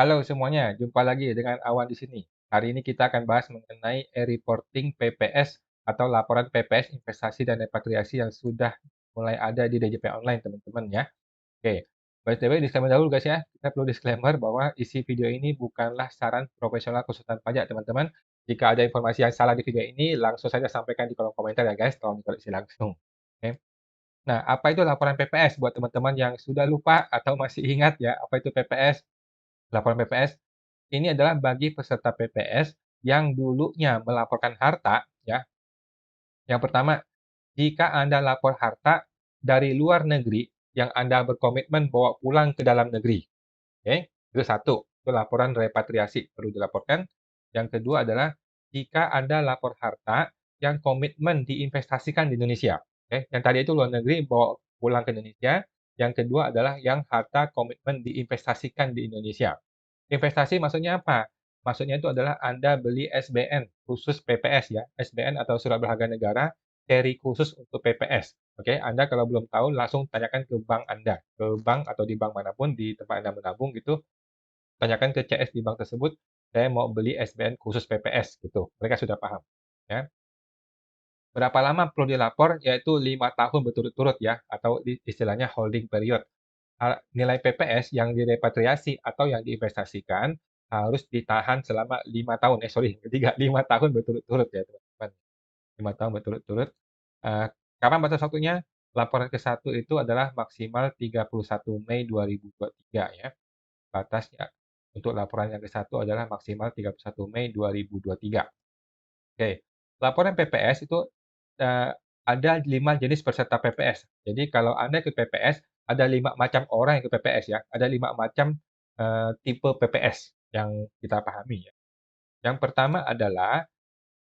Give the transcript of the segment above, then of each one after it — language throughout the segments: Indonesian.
Halo semuanya, jumpa lagi dengan Awan di sini. Hari ini kita akan bahas mengenai e-reporting PPS atau laporan PPS investasi dan repatriasi yang sudah mulai ada di DJP Online, teman-teman ya. Oke, BTW disclaimer dahulu guys ya. Kita perlu disclaimer bahwa isi video ini bukanlah saran profesional konsultan pajak, teman-teman. Jika ada informasi yang salah di video ini, langsung saja sampaikan di kolom komentar ya guys, tolong dikoreksi langsung. Oke. Nah, apa itu laporan PPS buat teman-teman yang sudah lupa atau masih ingat ya, apa itu PPS? Laporan PPS ini adalah bagi peserta PPS yang dulunya melaporkan harta, ya. Yang pertama, jika Anda lapor harta dari luar negeri yang Anda berkomitmen bawa pulang ke dalam negeri. Oke, itu satu. Itu laporan repatriasi perlu dilaporkan. Yang kedua adalah jika Anda lapor harta yang komitmen diinvestasikan di Indonesia. Oke, yang tadi itu luar negeri bawa pulang ke Indonesia. Yang kedua adalah yang harta komitmen diinvestasikan di Indonesia. Investasi maksudnya apa? Maksudnya itu adalah Anda beli SBN khusus PPS ya, SBN atau surat berharga negara seri khusus untuk PPS. Oke, Anda kalau belum tahu langsung tanyakan ke bank Anda, ke bank atau di bank manapun di tempat Anda menabung gitu, tanyakan ke CS di bank tersebut, saya mau beli SBN khusus PPS gitu. Mereka sudah paham. Ya. Berapa lama perlu dilapor? Yaitu 5 tahun berturut-turut ya, atau istilahnya holding period. Nilai PPS yang direpatriasi atau yang diinvestasikan harus ditahan selama 5 tahun. Sorry, ketiga, 5 tahun berturut-turut ya, teman-teman. 5 tahun berturut-turut. Eh, Kapan batas waktunya? Laporan ke-1 itu adalah maksimal 31 Mei 2023 ya. Batasnya untuk laporan yang ke-1 adalah maksimal 31 Mei 2023. Oke, laporan PPS itu eh, ada 5 jenis peserta PPS. Jadi kalau Anda ikut PPS, ada 5 macam orang yang ikut PPS ya. Ada 5 macam tipe PPS yang kita pahami ya. Yang pertama adalah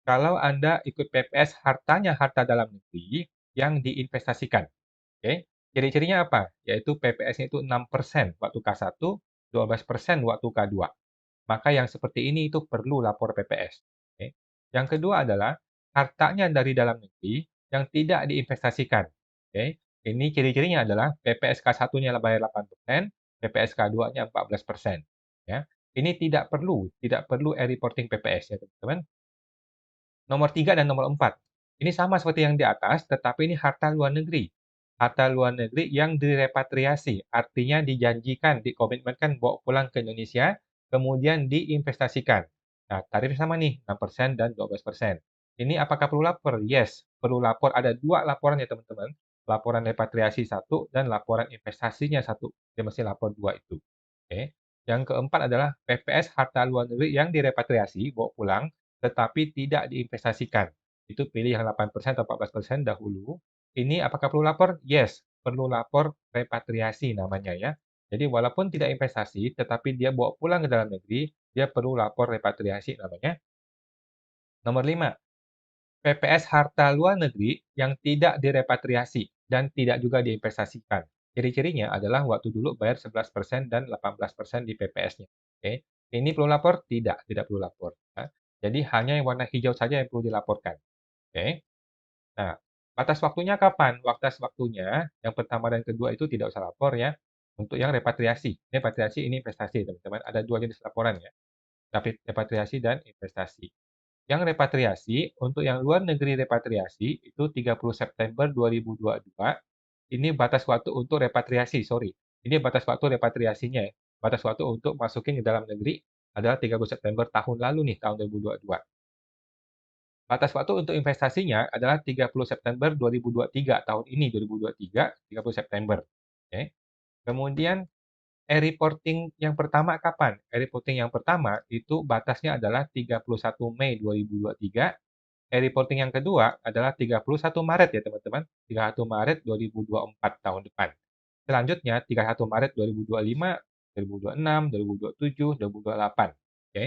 kalau Anda ikut PPS hartanya harta dalam negeri yang diinvestasikan. Oke, ciri-cirinya apa? Yaitu PPS-nya itu 6% waktu K1, 12% waktu K2. Maka yang seperti ini itu perlu lapor PPS. Oke. Yang kedua adalah hartanya dari dalam negeri yang tidak diinvestasikan. Oke. Ini ciri-cirinya adalah PPS K1-nya bayar 8%, PPS K2-nya 14%. Ya. Ini tidak perlu e-reporting PPS ya, teman-teman. Nomor 3 dan nomor 4. Ini sama seperti yang di atas, tetapi ini harta luar negeri. Harta luar negeri yang direpatriasi, artinya dijanjikan, dikomitmenkan bawa pulang ke Indonesia, kemudian diinvestasikan. Nah, tarifnya sama nih, 6% dan 12%. Ini apakah perlu lapor? Yes, perlu lapor. Ada 2 laporan ya, teman-teman. Laporan repatriasi 1 dan laporan investasinya 1. Dia mesti lapor 2 itu. Oke. Yang keempat adalah PPS harta luar negeri yang direpatriasi, bawa pulang, tetapi tidak diinvestasikan. Itu pilih yang 8% atau 14% dahulu. Ini apakah perlu lapor? Yes, perlu lapor repatriasi namanya ya. Jadi walaupun tidak investasi, tetapi dia bawa pulang ke dalam negeri, dia perlu lapor repatriasi namanya. Nomor 5, PPS harta luar negeri yang tidak direpatriasi dan tidak juga diinvestasikan. Ciri-cirinya adalah waktu dulu bayar 11% dan 18% di PPS-nya. Oke. Ini perlu lapor? Tidak perlu lapor. Ya. Jadi hanya yang warna hijau saja yang perlu dilaporkan. Oke. Nah, batas waktunya kapan? Batas waktunya yang pertama dan kedua itu tidak usah lapor ya. Untuk yang repatriasi. Repatriasi ini investasi, teman-teman. Ada 2 jenis laporan ya. Tapi repatriasi dan investasi. Yang repatriasi, untuk yang luar negeri repatriasi, itu 30 September 2022. Ini batas waktu untuk repatriasi, sorry. Ini batas waktu repatriasinya ya. Batas waktu untuk masukin ke dalam negeri adalah 30 September tahun lalu nih, tahun 2022. Batas waktu untuk investasinya adalah 30 September 2023, tahun ini 2023, 30 September. Oke. Kemudian e-reporting yang pertama kapan? E-reporting yang pertama itu batasnya adalah 31 Mei 2023. E-reporting yang kedua adalah 31 Maret ya teman-teman. 31 Maret 2024 tahun depan. Selanjutnya 31 Maret 2025, 2026, 2027, 2028. Oke.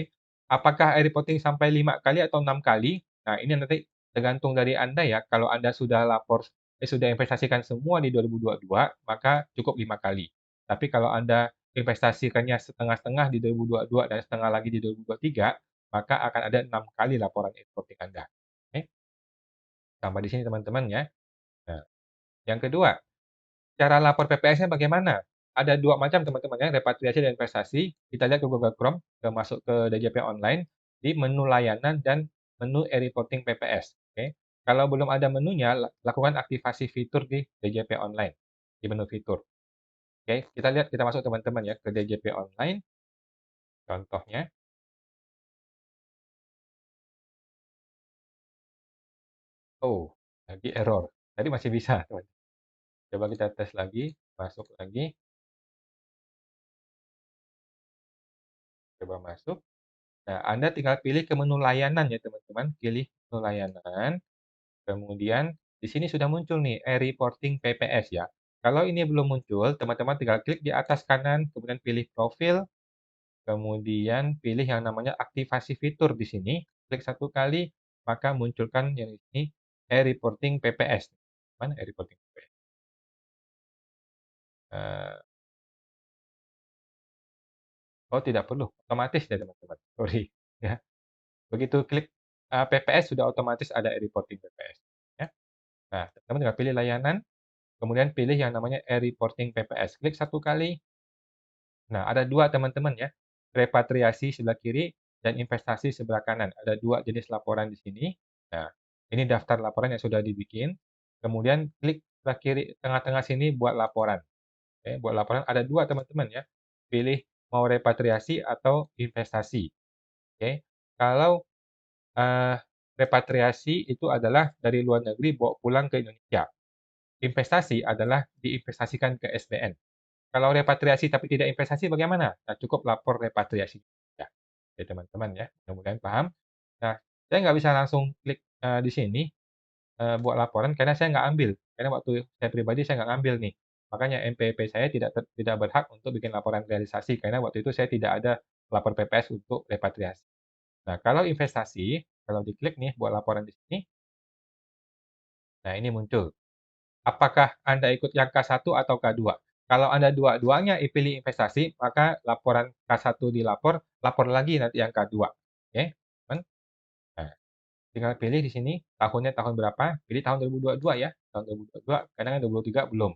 Apakah e-reporting sampai 5 kali atau 6 kali? Nah, ini nanti tergantung dari Anda ya. Kalau Anda sudah sudah investasikan semua di 2022, maka cukup 5 kali. Tapi kalau Anda investasikannya setengah-setengah di 2022 dan setengah lagi di 2023, maka akan ada 6 kali laporan e-reporting Anda. Oke. Sampai di sini teman-teman ya. Nah, yang kedua, cara lapor PPS-nya bagaimana? ada 2 macam teman-teman ya, repatriasi dan investasi. Kita lihat ke Google Chrome, masuk ke DJP Online, di menu layanan dan menu e-reporting PPS. Oke. Kalau belum ada menunya, lakukan aktivasi fitur di DJP Online, di menu fitur. Oke, kita lihat, kita masuk teman-teman ya ke DJP Online. Contohnya, oh, lagi error. Tadi masih bisa, teman. Coba kita tes lagi, masuk lagi, coba masuk. Nah, Anda tinggal pilih ke menu layanan ya, teman-teman. Pilih menu layanan. Kemudian di sini sudah muncul nih e-reporting PPS ya. Kalau ini belum muncul, teman-teman tinggal klik di atas kanan, kemudian pilih profil, kemudian pilih yang namanya aktivasi fitur di sini. Klik satu kali, maka munculkan yang ini e-reporting PPS. Mana e-reporting PPS? Oh, tidak perlu, otomatis ya teman-teman. Sorry ya. Begitu klik PPS sudah otomatis ada e-reporting PPS ya. Nah, teman-teman tinggal pilih layanan, kemudian pilih yang namanya e-reporting PPS. Klik satu kali. Nah, ada dua teman-teman ya, repatriasi sebelah kiri dan investasi sebelah kanan. Ada dua jenis laporan di sini. Nah, ini daftar laporan yang sudah dibikin. Kemudian klik sebelah kiri tengah-tengah sini buat laporan. Oke, buat laporan ada dua teman-teman ya. Pilih mau repatriasi atau investasi. Oke, kalau repatriasi itu adalah dari luar negeri bawa pulang ke Indonesia. Investasi adalah diinvestasikan ke SBN. Kalau repatriasi tapi tidak investasi bagaimana? Nah, cukup lapor repatriasi. Ya, ya teman-teman ya, mudah-mudahan paham. Nah, saya nggak bisa langsung klik di sini buat laporan karena saya nggak ambil. Karena waktu saya pribadi saya nggak ngambil nih. Makanya MPP saya tidak berhak untuk bikin laporan realisasi karena waktu itu saya tidak ada lapor PPS untuk repatriasi. Nah, kalau investasi, kalau diklik nih buat laporan di sini, nah ini muncul. Apakah Anda ikut yang K1 atau K2? Kalau Anda dua-duanya pilih investasi, maka laporan K1 dilapor, lapor lagi nanti yang K2. Oke, teman? Nah, tinggal pilih di sini tahunnya tahun berapa, pilih tahun 2022 ya. Tahun 2022, kadang 2023 belum.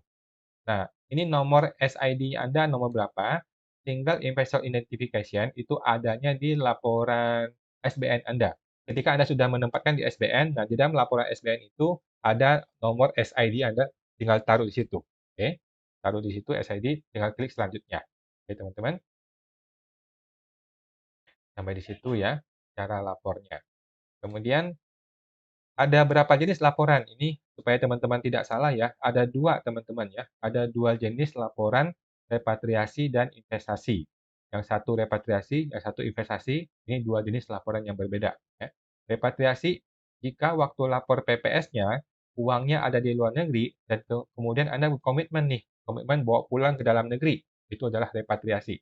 Nah, ini nomor SID Anda nomor berapa, Single Investor Identification itu adanya di laporan SBN Anda. Ketika Anda sudah menempatkan di SBN, nah di dalam laporan SBN itu ada nomor SID Anda, tinggal taruh di situ. Oke, taruh di situ SID, tinggal klik selanjutnya. Oke, teman-teman, sampai di situ ya cara lapornya. Kemudian ada berapa jenis laporan? Ini supaya teman-teman tidak salah ya. Ada dua teman-teman ya. Ada dua jenis laporan repatriasi dan investasi. Yang satu repatriasi, yang satu investasi. Ini dua jenis laporan yang berbeda. Ya. Repatriasi, jika waktu lapor PPS-nya, uangnya ada di luar negeri, dan kemudian Anda berkomitmen nih, komitmen bawa pulang ke dalam negeri. Itu adalah repatriasi.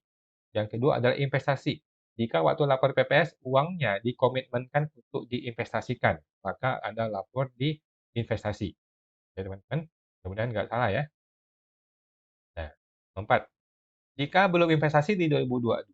Yang kedua adalah investasi. Jika waktu lapor PPS, uangnya dikomitmenkan untuk diinvestasikan, maka Anda lapor di investasi. Ya, teman-teman, mudah-mudahan nggak salah ya. Nah, keempat, jika belum investasi di 2022,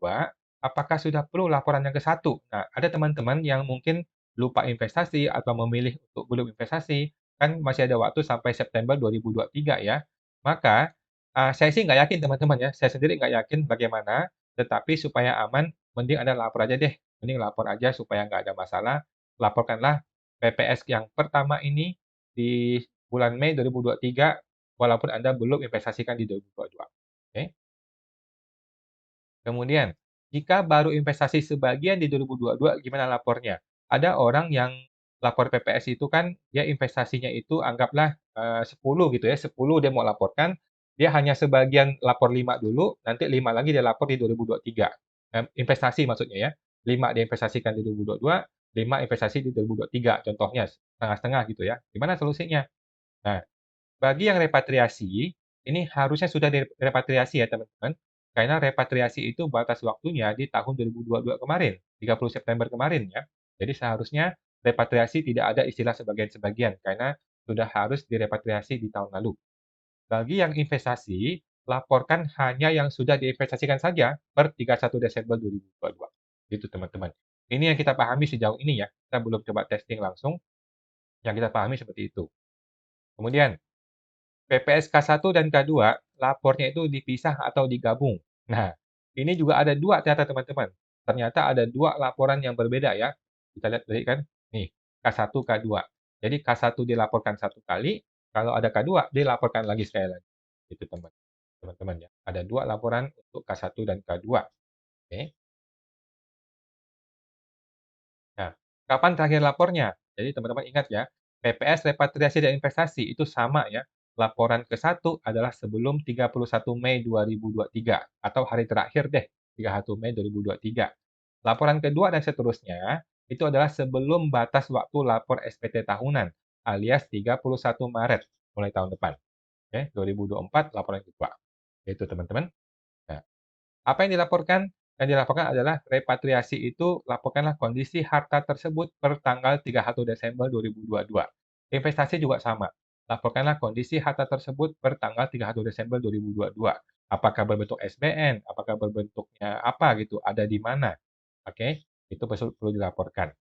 apakah sudah perlu laporan yang ke-1? Nah, ada teman-teman yang mungkin lupa investasi atau memilih untuk belum investasi, kan masih ada waktu sampai September 2023 ya. Maka, saya sih nggak yakin teman-teman ya, saya sendiri nggak yakin bagaimana, tetapi supaya aman, mending Anda lapor aja deh. Mending lapor aja supaya nggak ada masalah. Laporkanlah PPS yang pertama ini di bulan Mei 2023, walaupun Anda belum investasikan di 2022. Oke? Kemudian, jika baru investasi sebagian di 2022, gimana lapornya? Ada orang yang lapor PPS itu kan dia investasinya itu anggaplah 10 gitu ya, 10 dia mau laporkan, dia hanya sebagian lapor 5 dulu, nanti 5 lagi dia lapor di 2023. Investasi maksudnya ya. 5 dia investasikan di 2022, 5 investasi di 2023 contohnya, setengah-setengah gitu ya. Gimana solusinya? Nah, bagi yang repatriasi, ini harusnya sudah direpatriasi ya teman-teman. Karena repatriasi itu batas waktunya di tahun 2022 kemarin, 30 September kemarin ya. Jadi seharusnya repatriasi tidak ada istilah sebagian-sebagian karena sudah harus direpatriasi di tahun lalu. Bagi yang investasi, laporkan hanya yang sudah diinvestasikan saja per 31 Desember 2022. Gitu teman-teman. Ini yang kita pahami sejauh ini ya. Kita belum coba testing langsung. Yang kita pahami seperti itu. Kemudian, PPS K1 dan K2 lapornya itu dipisah atau digabung. Nah, ini juga ada 2 ternyata teman-teman. Ternyata ada 2 laporan yang berbeda ya. Kita lihat tadi kan, nih, K1, K2. Jadi K1 dilaporkan 1 kali, kalau ada K2 dilaporkan lagi sekali lagi. Itu teman-teman ya. Ada 2 laporan untuk K1 dan K2. Oke. Nah, kapan terakhir lapornya? Jadi teman-teman ingat ya, PPS repatriasi dan investasi itu sama ya. Laporan ke-1 adalah sebelum 31 Mei 2023 atau hari terakhir deh, 31 Mei 2023. Laporan kedua dan seterusnya itu adalah sebelum batas waktu lapor SPT tahunan alias 31 Maret mulai tahun depan. Oke, 2024 laporan kedua. Itu teman-teman. Nah, apa yang dilaporkan? Yang dilaporkan adalah repatriasi itu laporkanlah kondisi harta tersebut per tanggal 31 Desember 2022. Investasi juga sama. Laporkanlah kondisi harta tersebut per tanggal 31 Desember 2022. Apakah berbentuk SBN, apakah berbentuknya apa gitu, ada di mana. Oke, itu perlu dilaporkan.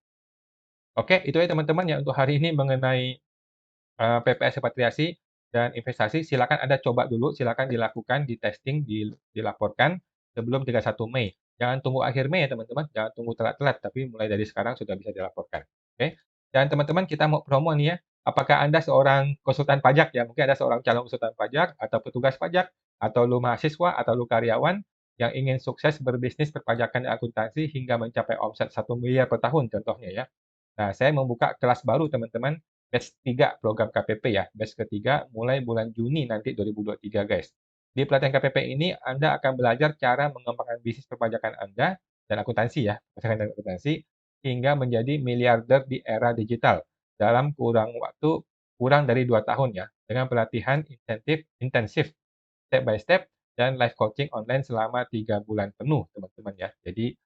Oke, itu ya teman-teman ya untuk hari ini mengenai PPS repatriasi dan investasi. Silakan Anda coba dulu, silakan dilakukan, di-testing, dilaporkan sebelum 31 Mei. Jangan tunggu akhir Mei ya teman-teman, jangan tunggu telat-telat, tapi mulai dari sekarang sudah bisa dilaporkan. Oke. Dan teman-teman kita mau promo nih ya. Apakah Anda seorang konsultan pajak ya? Mungkin Anda seorang calon konsultan pajak atau petugas pajak atau lu mahasiswa atau lu karyawan yang ingin sukses berbisnis perpajakan dan akuntansi hingga mencapai omset 1 miliar per tahun contohnya ya. Nah, saya membuka kelas baru teman-teman, batch 3 program KPP ya, batch ketiga mulai bulan Juni nanti 2023 guys. Di pelatihan KPP ini Anda akan belajar cara mengembangkan bisnis perpajakan Anda dan akuntansi ya, perpajakan dan akuntansi hingga menjadi miliarder di era digital dalam kurang dari 2 tahun ya, dengan pelatihan intensif step by step dan live coaching online selama 3 bulan penuh teman-teman ya. Jadi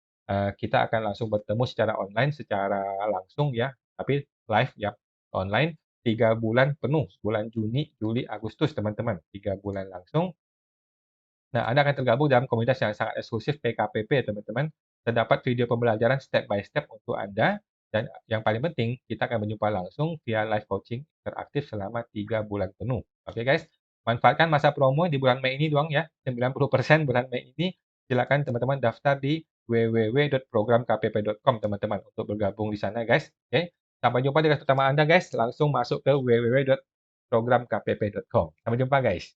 kita akan langsung bertemu secara online, secara langsung ya, tapi live ya, online 3 bulan penuh, bulan Juni, Juli, Agustus teman-teman, 3 bulan langsung. Nah, Anda akan tergabung dalam komunitas yang sangat eksklusif PKPP teman-teman. Terdapat video pembelajaran step by step untuk Anda, dan yang paling penting, kita akan berjumpa langsung via live coaching interaktif selama 3 bulan penuh. Oke guys, manfaatkan masa promo di bulan Mei ini doang ya, 90% bulan Mei ini. Silakan teman-teman daftar di www.programkpp.com teman-teman untuk bergabung di sana guys. Oke, sampai jumpa di kelas pertama Anda guys. Langsung masuk ke www.programkpp.com. Sampai jumpa guys.